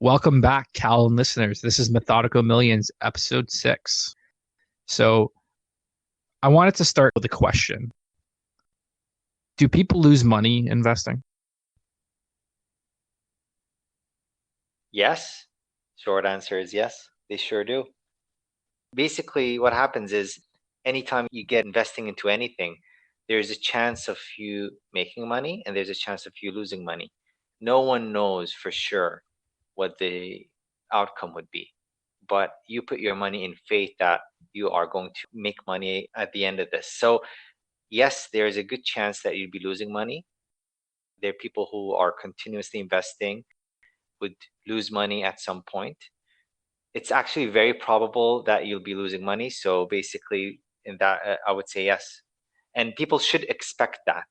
Welcome back, Cal and listeners. This is Methodical Millions, episode 6. So, I wanted to start with a question. Do people lose money investing? Yes. Short answer is yes, they sure do. Basically, what happens is anytime you get investing into anything, there's a chance of you making money and there's a chance of you losing money. No one knows for sure what the outcome would be, but you put your money in faith that you are going to make money at the end of this. So, yes, there's a good chance that you'd be losing money. There are people who are continuously investing would lose money at some point. It's actually very probable that you'll be losing money. So basically, in that, I would say yes. And people should expect that.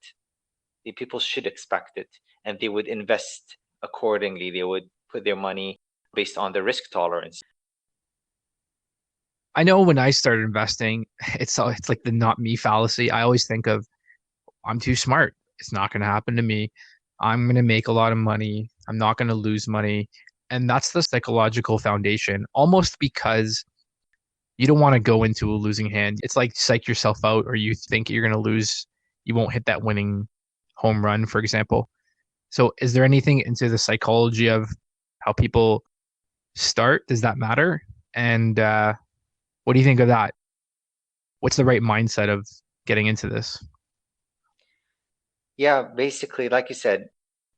The people should expect it, and they would invest accordingly. They would put their money based on the risk tolerance. I know when I started investing, it's like the not me fallacy. I always think of I'm too smart. It's not going to happen to me. I'm going to make a lot of money. I'm not going to lose money. And that's the psychological foundation, almost because you don't want to go into a losing hand. It's like psych yourself out, or you think you're going to lose. You won't hit that winning home run, for example. So, is there anything into the psychology of how people start? Does that matter? And what do you think of that? What's the right mindset of getting into this? Yeah, basically, like you said,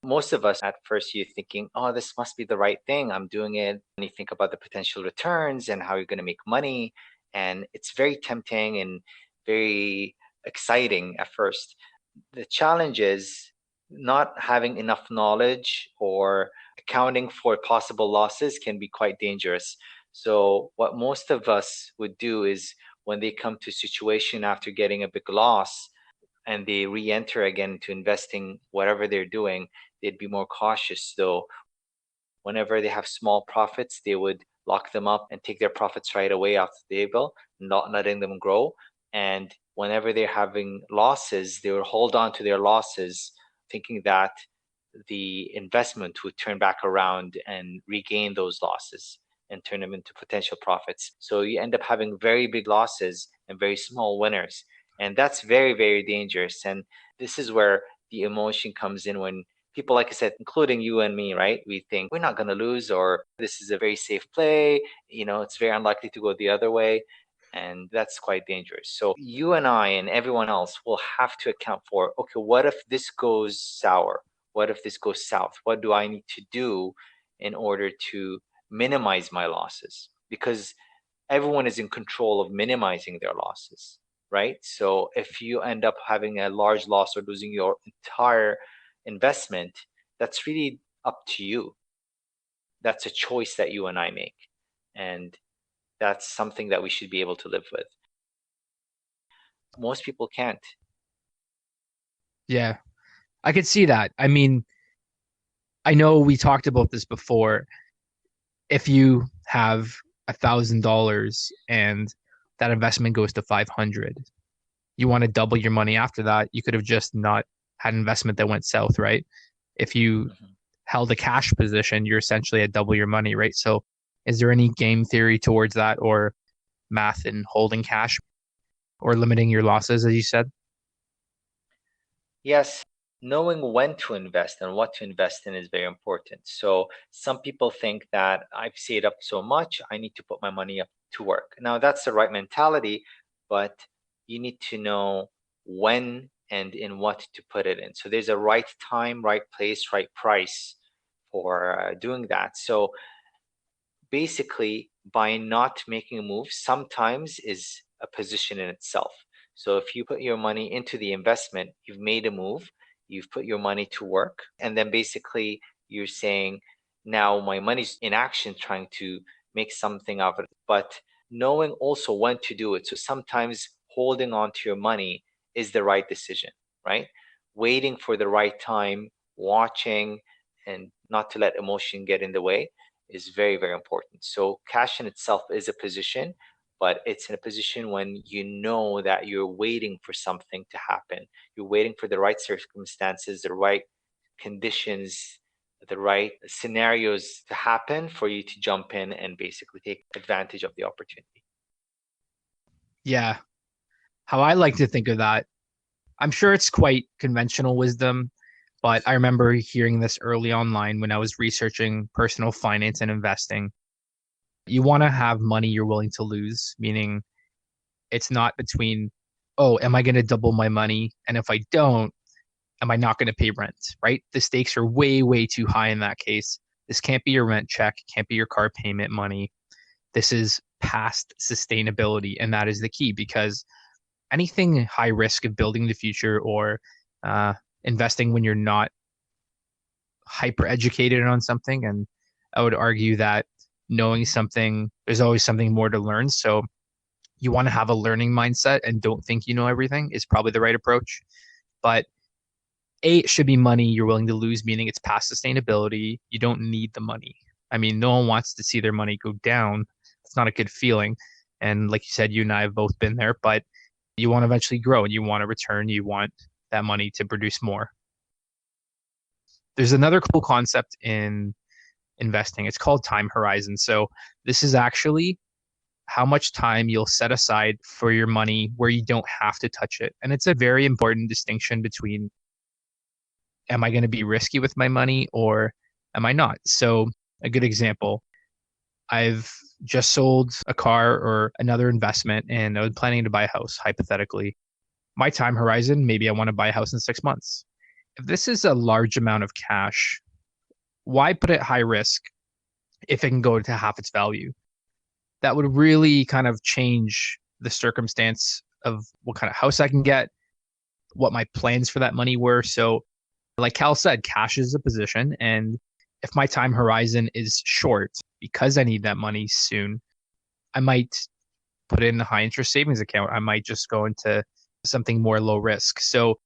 most of us at first you're thinking, oh, this must be the right thing. I'm doing it. And you think about the potential returns and how you're going to make money. And it's very tempting and very exciting at first. The challenge is not having enough knowledge or accounting for possible losses can be quite dangerous. So what most of us would do is when they come to a situation after getting a big loss, and they re-enter again to investing whatever they're doing, they'd be more cautious. So whenever they have small profits, they would lock them up and take their profits right away off the table, not letting them grow. And whenever they're having losses, they will hold on to their losses, thinking that the investment would turn back around and regain those losses and turn them into potential profits. So you end up having very big losses and very small winners. And that's very, very dangerous. And this is where the emotion comes in when people, like I said, including you and me, right? We think we're not going to lose, or this is a very safe play. It's very unlikely to go the other way. And that's quite dangerous. So you and I and everyone else will have to account for, okay, what if this goes sour? What if this goes south? What do I need to do in order to minimize my losses? Because everyone is in control of minimizing their losses, right? So if you end up having a large loss or losing your entire investment, that's really up to you. That's a choice that you and I make. And that's something that we should be able to live with. Most people can't. Yeah, I could see that. I mean, I know we talked about this before. If you have $1,000 and that investment goes to 500, you want to double your money after that. You could have just not had investment that went south, right? If you Mhm. held a cash position, you're essentially at double your money, right? So, is there any game theory towards that or math in holding cash or limiting your losses, as you said? Yes, knowing when to invest and what to invest in is very important. So some people think that I've saved up so much, I need to put my money up to work. Now that's the right mentality, but you need to know when and in what to put it in. So there's a right time, right place, right price for doing that. So basically, by not making a move, sometimes is a position in itself. So if you put your money into the investment, you've made a move, you've put your money to work, and then basically you're saying, now my money's in action trying to make something of it, but knowing also when to do it. So sometimes holding on to your money is the right decision, right? Waiting for the right time, watching, and not to let emotion get in the way is very, very important. So cash in itself is a position, but it's in a position when you know that you're waiting for something to happen. You're waiting for the right circumstances, the right conditions the right scenarios to happen for you to jump in and basically take advantage of the opportunity. Yeah. How I like to think of that, I'm sure it's quite conventional wisdom, but I remember hearing this early online when I was researching personal finance and investing. You want to have money you're willing to lose, meaning it's not between, oh, am I going to double my money? And if I don't, am I not going to pay rent? Right? The stakes are way, way too high in that case. This can't be your rent check, can't be your car payment money. This is past sustainability. And that is the key because anything high risk of building the future or uh, investing when you're not hyper educated on something. And I would argue that knowing something, there's always something more to learn. So you want to have a learning mindset and don't think you know everything is probably the right approach. But it should be money you're willing to lose, meaning it's past sustainability. You don't need the money. I mean, no one wants to see their money go down. It's not a good feeling. And like you said, you and I have both been there, but you want to eventually grow and you want to return. You want that money to produce more. There's another cool concept in investing. It's called time horizon. So this is actually how much time you'll set aside for your money where you don't have to touch it. And it's a very important distinction between am I going to be risky with my money or am I not? So a good example, I've just sold a car or another investment and I was planning to buy a house, hypothetically. My time horizon, maybe I want to buy a house in 6 months. If this is a large amount of cash, why put it high risk if it can go to half its value? That would really kind of change the circumstance of what kind of house I can get, what my plans for that money were. So, like Cal said, cash is a position. And if my time horizon is short because I need that money soon, I might put it in a high interest savings account. I might just go into something more low risk. So,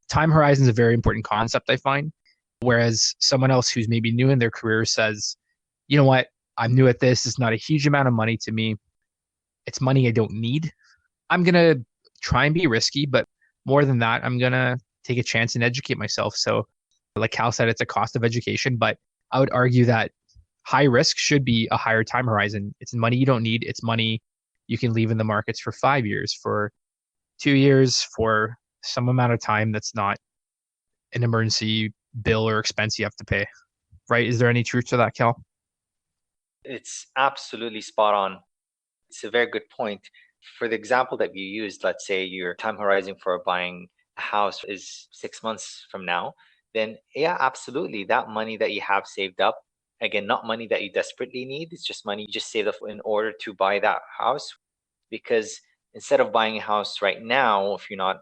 time horizon is a very important concept, I find. Whereas someone else who's maybe new in their career says, you know what, I'm new at this. It's not a huge amount of money to me. It's money I don't need. I'm going to try and be risky, but more than that, I'm going to take a chance and educate myself. So, like Cal said, it's a cost of education, but I would argue that high risk should be a higher time horizon. It's money you don't need. It's money you can leave in the markets for 5 years, for 2 years, for some amount of time that's not an emergency bill or expense you have to pay. Right? Is there any truth to that, Cal? It's absolutely spot on. It's a very good point. For the example that you used, let's say your time horizon for buying a house is 6 months from now, then yeah, absolutely. That money that you have saved up, again, not money that you desperately need, it's just money you just saved up in order to buy that house. Because instead of buying a house right now, if you're not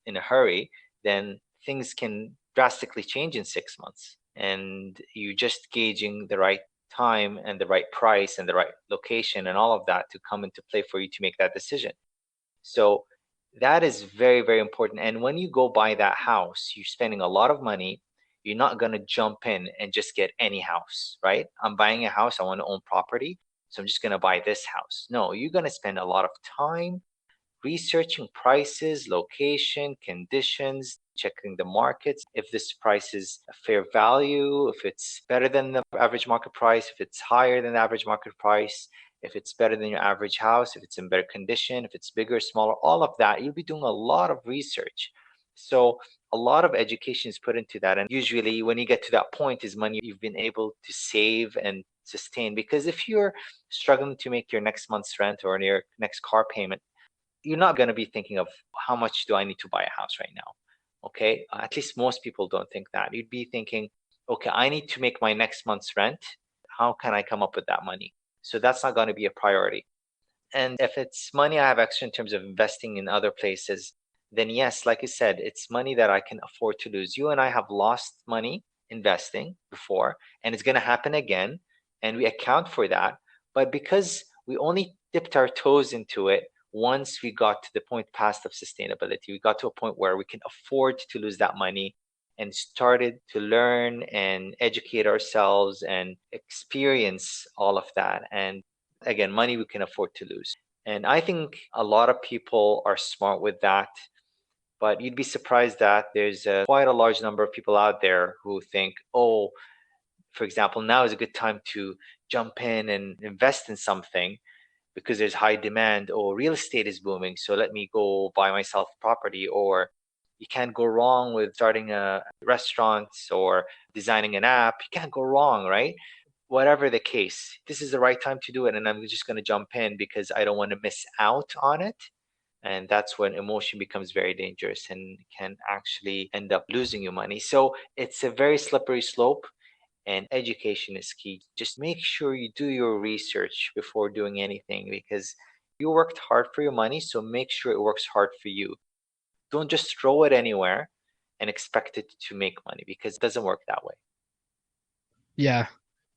in a hurry, then things can drastically change in 6 months. And you're just gauging the right time and the right price and the right location and all of that to come into play for you to make that decision. So that is very, very important. And when you go buy that house, you're spending a lot of money. You're not going to jump in and just get any house, right? I'm buying a house, I want to own property, so I'm just going to buy this house. No, you're going to spend a lot of time researching prices, location, conditions, checking the markets, if this price is a fair value, if it's better than the average market price, if it's higher than the average market price, if it's better than your average house, if it's in better condition, if it's bigger, smaller, all of that. You'll be doing a lot of research. So a lot of education is put into that. And usually when you get to that point is money you've been able to save and sustain. Because if you're struggling to make your next month's rent or your next car payment, you're not going to be thinking of how much do I need to buy a house right now. Okay. At least most people don't think that. You'd be thinking, okay, I need to make my next month's rent. How can I come up with that money? So that's not going to be a priority. And if it's money I have extra in terms of investing in other places, then yes, like I said, it's money that I can afford to lose. You and I have lost money investing before, and it's going to happen again. And we account for that. But because we only dipped our toes into it, once we got to the point past of sustainability, we got to a point where we can afford to lose that money and started to learn and educate ourselves and experience all of that. And again, money we can afford to lose. And I think a lot of people are smart with that, but you'd be surprised that there's quite a large number of people out there who think, oh, For example, now is a good time to jump in and invest in something because there's high demand, or real estate is booming, so let me go buy myself property. Or you can't go wrong with starting a restaurant or designing an app. You can't go wrong, right? Whatever the case, this is the right time to do it, and I'm just going to jump in because I don't want to miss out on it. And that's when emotion becomes very dangerous and can actually end up losing you money. So it's a very slippery slope, and education is key. Just make sure you do your research before doing anything, because you worked hard for your money, so make sure it works hard for you. Don't just throw it anywhere and expect it to make money, because it doesn't work that way. Yeah,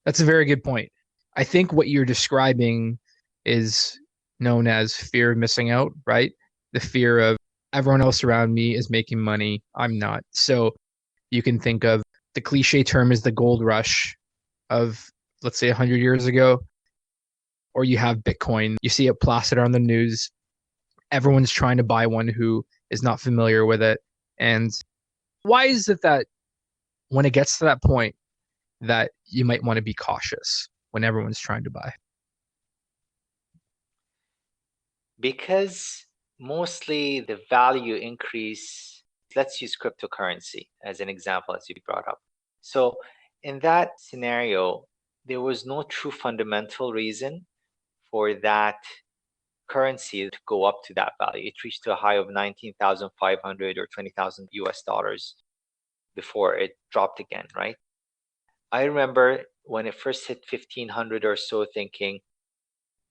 that's a very good point. I think what you're describing is known as fear of missing out, right? The fear of everyone else around me is making money, I'm not. So you can think of the cliche term is the gold rush of, let's say, 100 years ago, or you have Bitcoin. You see it plastered on the news. Everyone's trying to buy one who is not familiar with it. And why is it that when it gets to that point, that you might want to be cautious when everyone's trying to buy? Because mostly the value increase, let's use cryptocurrency as an example, as you brought up. So in that scenario, there was no true fundamental reason for that currency to go up to that value. It reached to a high of 19,500 or 20,000 US dollars before it dropped again, right? I remember when it first hit 1,500 or so, thinking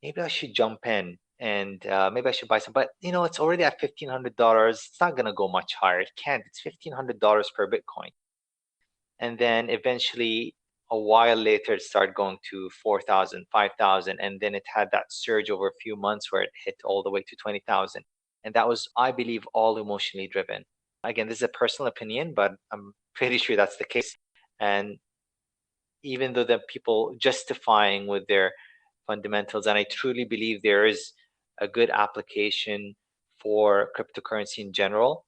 maybe I should jump in and maybe I should buy some. But it's already at $1,500. It's not going to go much higher. It can't. It's $1,500 per Bitcoin. And then eventually, a while later, it started going to 4,000, 5,000, and then it had that surge over a few months where it hit all the way to 20,000. And that was, I believe, all emotionally driven. Again, this is a personal opinion, but I'm pretty sure that's the case. And even though the people justifying with their fundamentals, and I truly believe there is a good application for cryptocurrency in general,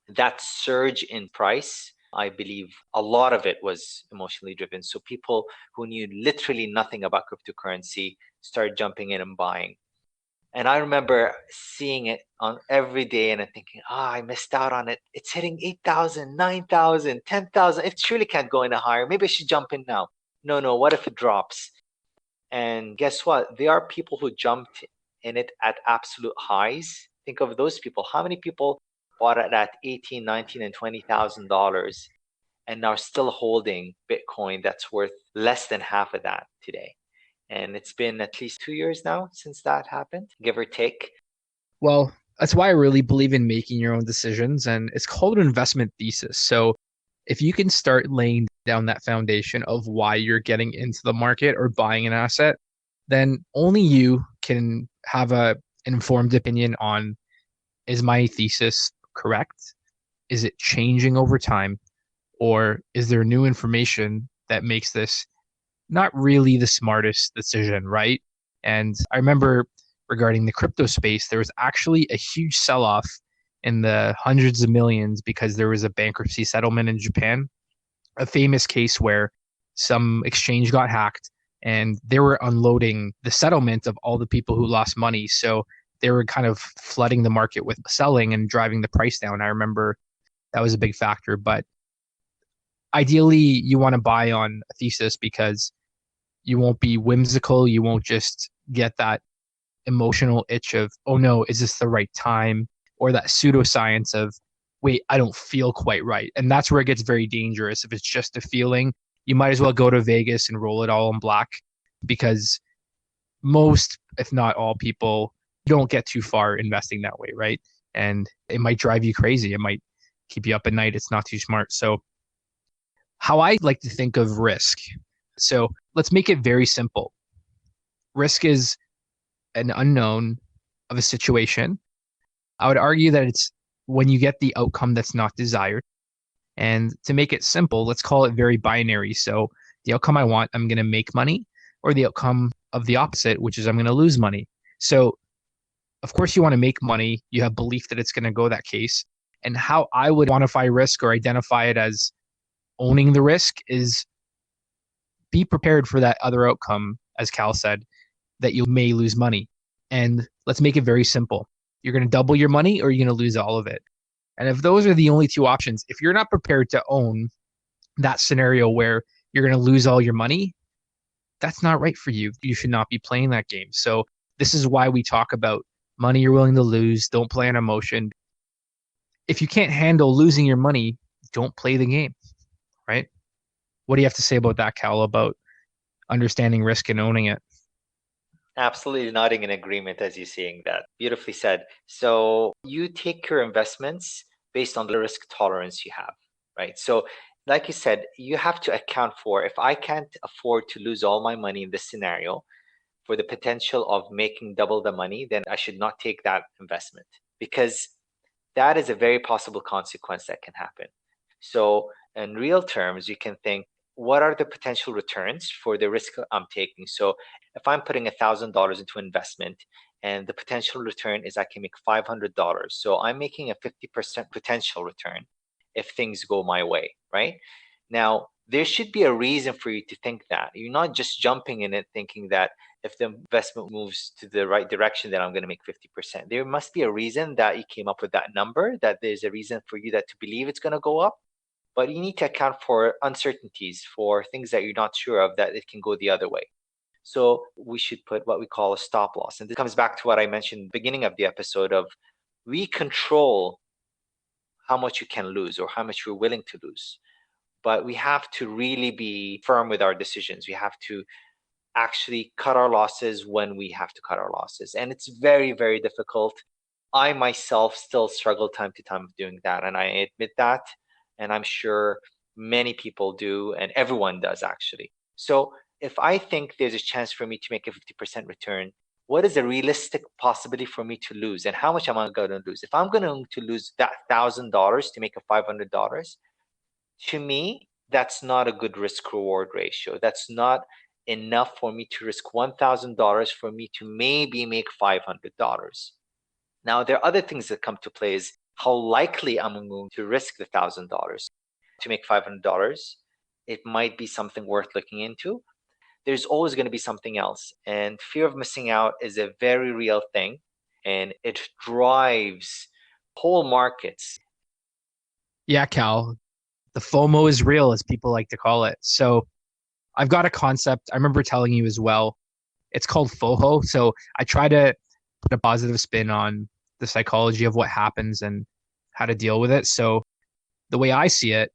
that surge in price, I believe a lot of it was emotionally driven. So people who knew literally nothing about cryptocurrency started jumping in and buying. And I remember seeing it on every day and I'm thinking, I missed out on it. It's hitting 8,000, 9,000, 10,000. It surely can't go any higher. Maybe I should jump in now. No, what if it drops? And guess what? There are people who jumped in it at absolute highs. Think of those people. How many people bought it at 18, 19, and $20,000 and are still holding Bitcoin that's worth less than half of that today? And it's been at least 2 years now since that happened, give or take. Well, that's why I really believe in making your own decisions, and it's called an investment thesis. So if you can start laying down that foundation of why you're getting into the market or buying an asset, then only you can have an informed opinion on, is my thesis correct? Is it changing over time? Or is there new information that makes this not really the smartest decision, right? And I remember regarding the crypto space, there was actually a huge sell off in the hundreds of millions because there was a bankruptcy settlement in Japan, a famous case where some exchange got hacked and they were unloading the settlement of all the people who lost money. So they were kind of flooding the market with selling and driving the price down. I remember that was a big factor. But ideally, you want to buy on a thesis because you won't be whimsical. You won't just get that emotional itch of, oh no, is this the right time? Or that pseudoscience of, wait, I don't feel quite right. And that's where it gets very dangerous. If it's just a feeling, you might as well go to Vegas and roll it all in black, because most, if not all people, don't get too far investing that way, right? And it might drive you crazy. It might keep you up at night. It's not too smart. So how I like to think of risk. So let's make it very simple. Risk is an unknown of a situation. I would argue that it's when you get the outcome that's not desired. And to make it simple, let's call it very binary. So the outcome I want, I'm going to make money, or the outcome of the opposite, which is I'm going to lose money. So of course you want to make money. You have belief that it's going to go that case. And how I would quantify risk or identify it as owning the risk is be prepared for that other outcome, as Cal said, that you may lose money. And let's make it very simple. You're going to double your money or you're going to lose all of it. And if those are the only two options, if you're not prepared to own that scenario where you're going to lose all your money, that's not right for you. You should not be playing that game. So this is why we talk about money you're willing to lose. Don't play on emotion. If you can't handle losing your money, don't play the game, right? What do you have to say about that, Cal, about understanding risk and owning it? Absolutely nodding in agreement as you're saying that. Beautifully said. So you take your investments based on the risk tolerance you have, right? So, like you said, you have to account for if I can't afford to lose all my money in this scenario for the potential of making double the money, then I should not take that investment because that is a very possible consequence that can happen. So, in real terms, you can think, what are the potential returns for the risk I'm taking? So, if I'm putting $1,000 into investment and the potential return is I can make $500, so I'm making a 50% potential return if things go my way, right? Now, there should be a reason for you to think that. You're not just jumping in it thinking that if the investment moves to the right direction, then I'm going to make 50%. There must be a reason that you came up with that number, that there's a reason for you that to believe it's going to go up. But you need to account for uncertainties, for things that you're not sure of, that it can go the other way. So we should put what we call a stop loss. And this comes back to what I mentioned at the beginning of the episode of we control how much you can lose or how much you're willing to lose. But we have to really be firm with our decisions. We have to actually cut our losses when we have to cut our losses. And it's very, very difficult. I myself still struggle time to time with doing that. And I admit that. And I'm sure many people do, and everyone does actually. So if I think there's a chance for me to make a 50% return, what is a realistic possibility for me to lose? And how much am I going to lose? If I'm going to lose that $1,000 to make a $500, to me, that's not a good risk reward ratio. That's not enough for me to risk $1,000 for me to maybe make $500. Now, there are other things that come to play is how likely I'm going to risk the $1,000 to make $500. It might be something worth looking into. There's always going to be something else. And fear of missing out is a very real thing. And it drives whole markets. Yeah, Cal, the FOMO is real, as people like to call it. So I've got a concept I remember telling you as well. It's called FOHO. So I try to put a positive spin on the psychology of what happens and how to deal with it. So the way I see it,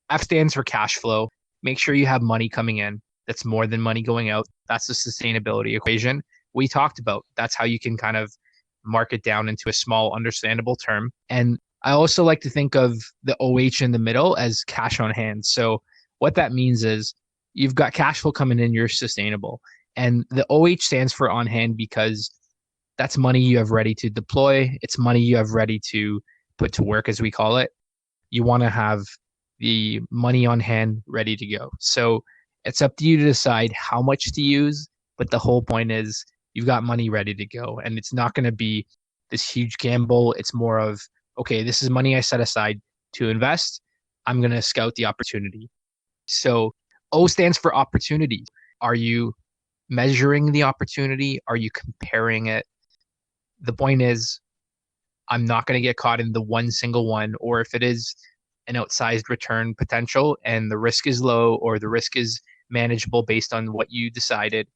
F stands for cash flow. Make sure you have money coming in that's more than money going out. That's the sustainability equation we talked about. That's how you can kind of mark it down into a small, understandable term. And I also like to think of the OH in the middle as cash on hand. So what that means is you've got cash flow coming in, you're sustainable. And the OH stands for on hand because that's money you have ready to deploy. It's money you have ready to put to work, as we call it. You want to have the money on hand ready to go. So it's up to you to decide how much to use. But the whole point is you've got money ready to go. And it's not going to be this huge gamble. It's more of, okay, this is money I set aside to invest. I'm going to scout the opportunity. So O stands for opportunity. Are you measuring the opportunity? Are you comparing it? The point is, I'm not going to get caught in the one single one, or if it is an outsized return potential and the risk is low or the risk is manageable based on what you decided,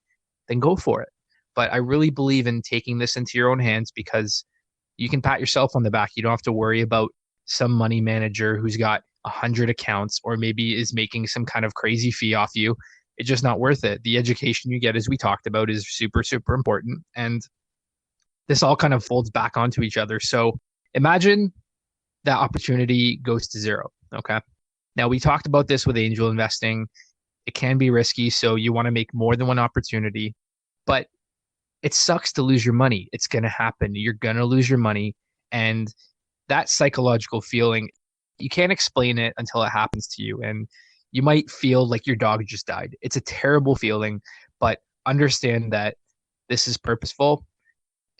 then go for it. But I really believe in taking this into your own hands because you can pat yourself on the back. You don't have to worry about some money manager who's got 100 accounts or maybe is making some kind of crazy fee off you. It's just not worth it. The education you get, as we talked about, is super, super important. And this all kind of folds back onto each other. So imagine that opportunity goes to zero. Okay. Now, we talked about this with angel investing. It can be risky. So you want to make more than one opportunity, but it sucks to lose your money. It's going to happen. You're going to lose your money. And that psychological feeling, you can't explain it until it happens to you. And you might feel like your dog just died. It's a terrible feeling, but understand that this is purposeful.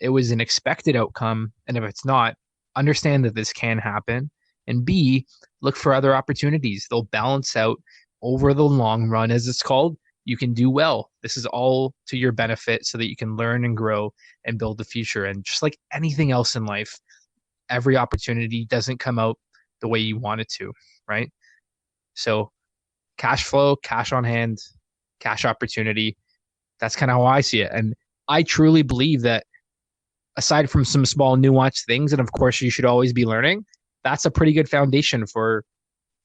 It was an expected outcome. And if it's not, understand that this can happen. And B, look for other opportunities. They'll balance out over the long run, as it's called. you can do well. This is all to your benefit so that you can learn and grow and build the future. And just like anything else in life, every opportunity doesn't come out the way you want it to, right? So cash flow, cash on hand, cash opportunity, that's kind of how I see it. And I truly believe that aside from some small nuanced things, and of course you should always be learning, that's a pretty good foundation for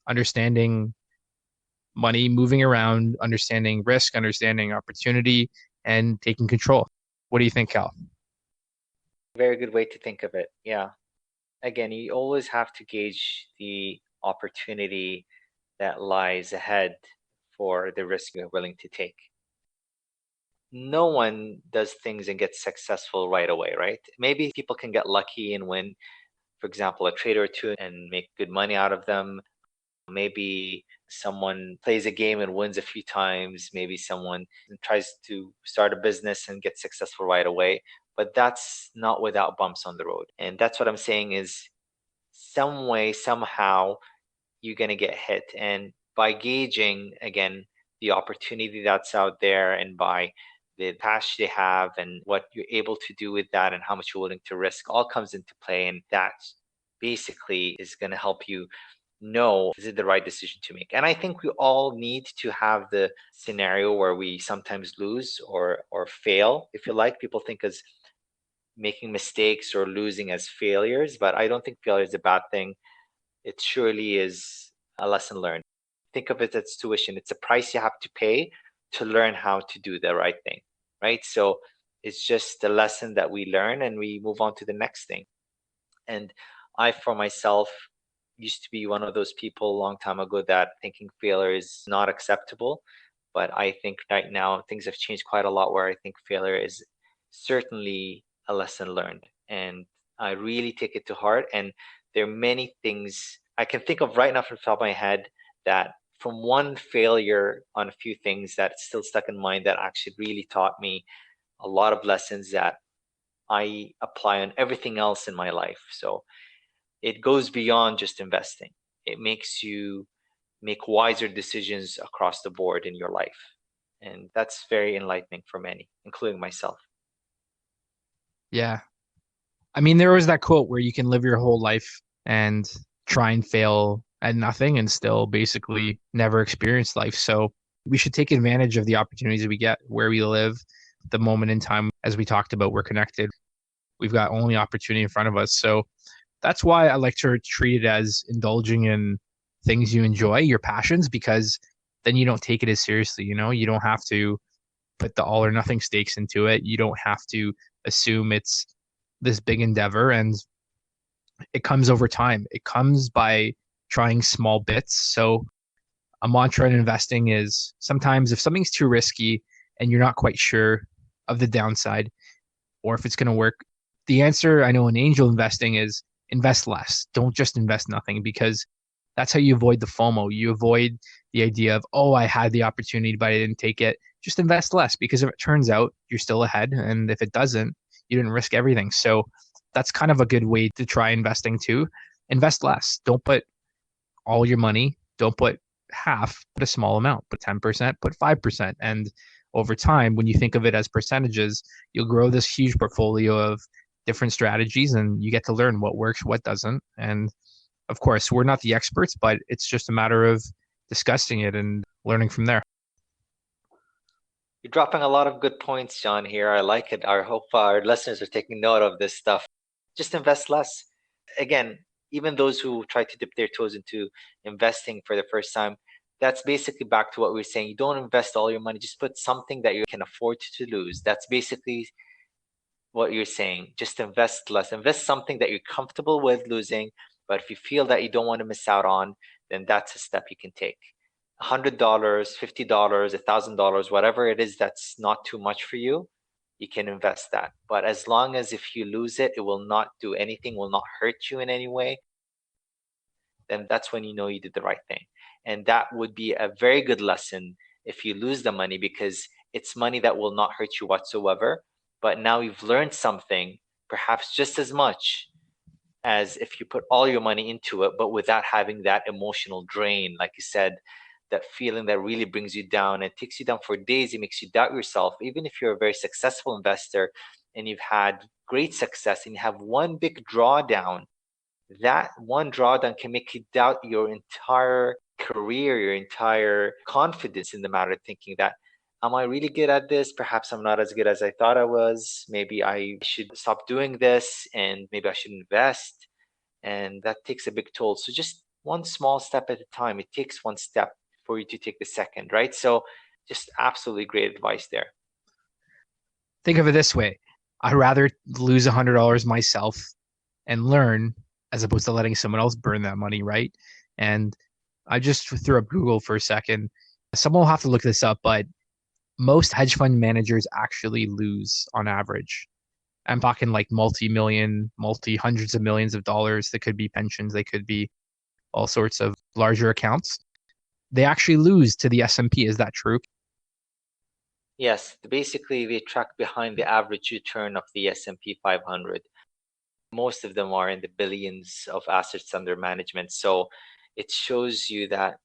understanding money moving around, understanding risk, understanding opportunity, and taking control. What do you think, Cal? Very good way to think of it. Yeah. Again, you always have to gauge the opportunity that lies ahead for the risk you're willing to take. No one does things and gets successful right away, right? Maybe people can get lucky and win, for example, a trade or two and make good money out of them. Maybe someone plays a game and wins a few times. Maybe someone tries to start a business and get successful right away. But that's not without bumps on the road. And that's what I'm saying is some way, somehow, you're going to get hit. And by gauging, again, the opportunity that's out there and by the cash they have and what you're able to do with that and how much you're willing to risk all comes into play. And that basically is going to help you know, is it the right decision to make? And I think we all need to have the scenario where we sometimes lose or fail, if you like. People think as making mistakes or losing as failures, but I don't think failure is a bad thing. It surely is a lesson learned. Think of it as tuition. It's a price you have to pay to learn how to do the right thing, right? So it's just a lesson that we learn and we move on to the next thing. And I, for myself, used to be one of those people a long time ago that thinking failure is not acceptable. But I think right now things have changed quite a lot where I think failure is certainly a lesson learned. And I really take it to heart. And there are many things I can think of right now from the top of my head that from one failure on a few things that still stuck in mind that actually really taught me a lot of lessons that I apply on everything else in my life. So it goes beyond just investing. It makes you make wiser decisions across the board in your life. And that's very enlightening for many, including myself. Yeah. I mean, there was that quote where you can live your whole life and try and fail at nothing and still basically never experience life. So we should take advantage of the opportunities we get where we live, the moment in time. As we talked about, we're connected. We've got only opportunity in front of us. So that's why I like to treat it as indulging in things you enjoy, your passions, because then you don't take it as seriously. You don't have to put the all or nothing stakes into it. You don't have to assume it's this big endeavor, and it comes over time. It comes by trying small bits. So a mantra in investing is sometimes if something's too risky and you're not quite sure of the downside or if it's going to work, the answer I know in angel investing is invest less. Don't just invest nothing, because that's how you avoid the FOMO. You avoid the idea of, oh, I had the opportunity, but I didn't take it. Just invest less, because if it turns out you're still ahead, and if it doesn't, you didn't risk everything. So that's kind of a good way to try investing too. Invest less. Don't put all your money. Don't put half, put a small amount, put 10%, put 5%. And over time, when you think of it as percentages, you'll grow this huge portfolio of different strategies and you get to learn what works, what doesn't. And of course, we're not the experts, but it's just a matter of discussing it and learning from there. You're dropping a lot of good points, John, here. I like it. I hope our listeners are taking note of this stuff. Just invest less. Again, even those who try to dip their toes into investing for the first time, that's basically back to what we were saying. You don't invest all your money, just put something that you can afford to lose. That's basically what you're saying. Just invest less. Invest something that you're comfortable with losing, but if you feel that you don't want to miss out on, then that's a step you can take. $100, $50, $1,000, whatever it is that's not too much for you, you can invest that. But as long as if you lose it, it will not do anything, will not hurt you in any way, then that's when you know you did the right thing. And that would be a very good lesson if you lose the money, because it's money that will not hurt you whatsoever. But now you've learned something, perhaps just as much as if you put all your money into it, but without having that emotional drain, like you said, that feeling that really brings you down and takes you down for days. It makes you doubt yourself. Even if you're a very successful investor and you've had great success and you have one big drawdown, that one drawdown can make you doubt your entire career, your entire confidence in the matter, thinking that, am I really good at this? Perhaps I'm not as good as I thought I was. Maybe I should stop doing this and maybe I should invest. And that takes a big toll. So just one small step at a time. It takes one step for you to take the second, right? So just absolutely great advice there. Think of it this way. I'd rather lose $100 myself and learn as opposed to letting someone else burn that money, right? And I just threw up Google for a second. Someone will have to look this up, but most hedge fund managers actually lose on average. I'm talking like multi-million, multi-hundreds of millions of dollars. That could be pensions. They could be all sorts of larger accounts. They actually lose to the S&P. Is that true? Yes, basically they track behind the average return of the S&P 500. Most of them are in the billions of assets under management. So it shows you that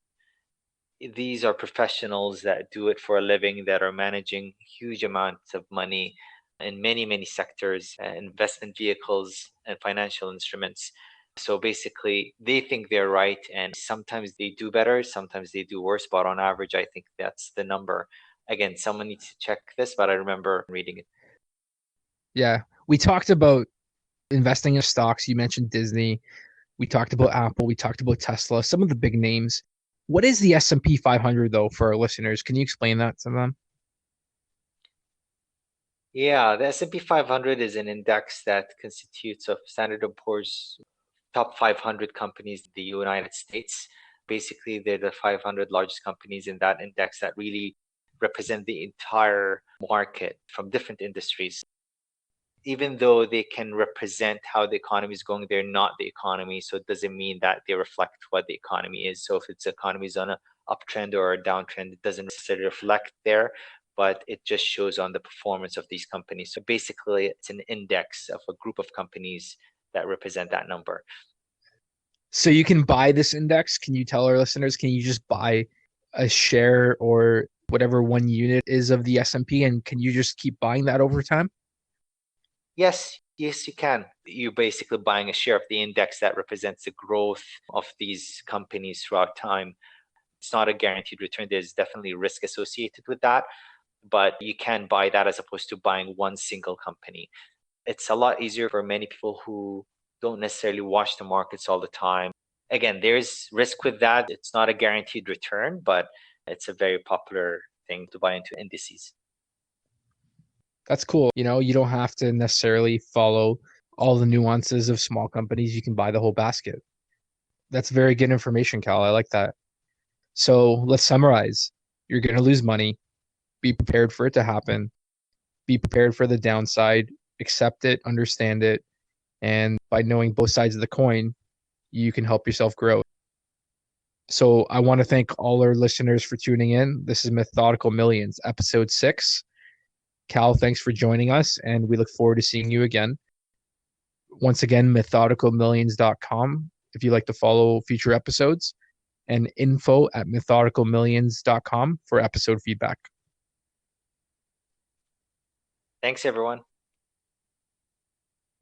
these are professionals that do it for a living, that are managing huge amounts of money in many, many sectors, investment vehicles and financial instruments. So basically, they think they're right, and sometimes they do better, sometimes they do worse, but on average, I think that's the number. Again, someone needs to check this, but I remember reading it. Yeah. We talked about investing in stocks. You mentioned Disney. We talked about Apple. We talked about Tesla, some of the big names. What is the S&P 500 though for our listeners? Can you explain that to them? Yeah, the S&P 500 is an index that constitutes of Standard & Poor's top 500 companies in the United States. Basically, they're the 500 largest companies in that index that really represent the entire market from different industries. Even though they can represent how the economy is going, they're not the economy. So it doesn't mean that they reflect what the economy is. So if its economy is on an uptrend or a downtrend, it doesn't necessarily reflect there, but it just shows on the performance of these companies. So basically, it's an index of a group of companies that represent that number. So you can buy this index. Can you tell our listeners, can you just buy a share or whatever one unit is of the S&P, and can you just keep buying that over time? Yes, yes, you can. You're basically buying a share of the index that represents the growth of these companies throughout time. It's not a guaranteed return. There's definitely risk associated with that, but you can buy that as opposed to buying one single company. It's a lot easier for many people who don't necessarily watch the markets all the time. Again, there's risk with that. It's not a guaranteed return, but it's a very popular thing to buy into indices. That's cool. You don't have to necessarily follow all the nuances of small companies. You can buy the whole basket. That's very good information, Cal. I like that. So let's summarize. You're going to lose money. Be prepared for it to happen. Be prepared for the downside. Accept it, understand it. And by knowing both sides of the coin, you can help yourself grow. So I want to thank all our listeners for tuning in. This is Methodical Millions, episode 6. Cal, thanks for joining us, and we look forward to seeing you again. Once again, methodicalmillions.com if you'd like to follow future episodes, and info@methodicalmillions.com for episode feedback. Thanks, everyone.